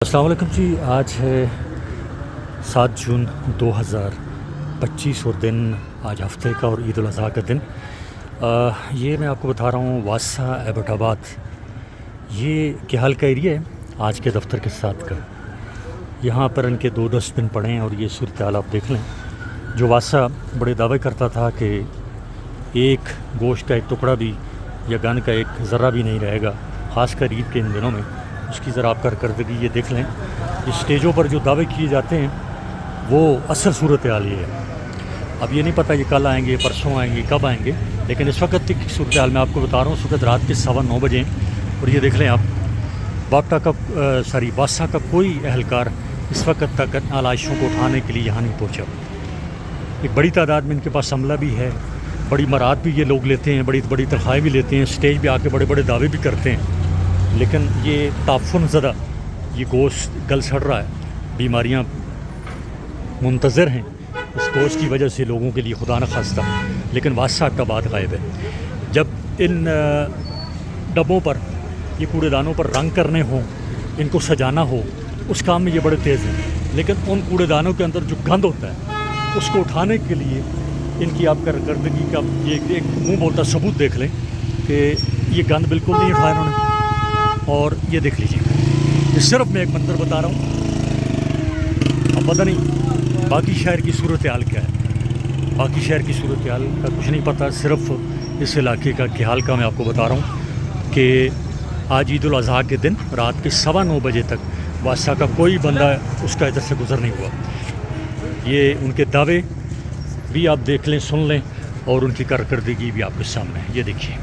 السلام علیکم جی، آج ہے 7 جون 2025 اور دن آج ہفتے کا اور عید الاضحیٰ کا دن۔ یہ میں آپ کو بتا رہا ہوں واسا ایبٹ آباد، یہ کیال کا ایریا ہے آج کے دفتر کے ساتھ کا۔ یہاں پر ان کے 2 ڈسٹ بن پڑے ہیں اور یہ صورتحال آپ دیکھ لیں۔ جو واسا بڑے دعوے کرتا تھا کہ ایک گوشت کا ایک ٹکڑا بھی یا گن کا ایک ذرہ بھی نہیں رہے گا، خاص کر عید کے ان دنوں میں، اس کی ذرا آپ کارکردگی یہ دیکھ لیں۔ اسٹیجوں پر جو دعوے کیے جاتے ہیں وہ اصل صورتحال یہ ہے۔ اب یہ نہیں پتہ یہ کل آئیں گے، پرسوں آئیں گے، کب آئیں گے، لیکن اس وقت کی صورتحال میں آپ کو بتا رہا ہوں۔ اس وقت رات کے 9:15 بجے اور یہ دیکھ لیں آپ، واسا کا کوئی اہلکار اس وقت تک آلائشوں کو اٹھانے کے لیے یہاں نہیں پہنچا۔ ایک بڑی تعداد میں ان کے پاس عملہ بھی ہے، بڑی مراد بھی یہ لوگ لیتے ہیں، بڑی بڑی تنخواہیں بھی لیتے ہیں، اسٹیج پہ آ کے بڑے بڑے دعوے بھی کرتے ہیں، لیکن یہ تعفن زدہ یہ گوشت گل سڑ رہا ہے، بیماریاں منتظر ہیں اس گوشت کی وجہ سے لوگوں کے لیے، خدا نخواستہ، لیکن واسا کا بات غائب ہے۔ جب ان ڈبوں پر، یہ کوڑے دانوں پر رنگ کرنے ہوں، ان کو سجانا ہو، اس کام میں یہ بڑے تیز ہیں، لیکن ان کوڑے دانوں کے اندر جو گند ہوتا ہے اس کو اٹھانے کے لیے ان کی آپ کارکردگی کا یہ ایک منہ بولتا ثبوت دیکھ لیں کہ یہ گند بالکل نہیں اٹھایا انہوں نے۔ اور یہ دیکھ لیجیے، یہ صرف میں ایک منظر بتا رہا ہوں، اب پتہ نہیں باقی شہر کی صورتحال کیا ہے، باقی شہر کی صورتحال کا کچھ نہیں پتہ، صرف اس علاقے کا کیال کا میں آپ کو بتا رہا ہوں کہ آج عید الاضحیٰ کے دن رات کے 9:15 بجے تک واسا کا کوئی بندہ اس کا ادھر سے گزر نہیں ہوا۔ یہ ان کے دعوے بھی آپ دیکھ لیں، سن لیں، اور ان کی کارکردگی بھی آپ کے سامنے ہے، یہ دیکھیے۔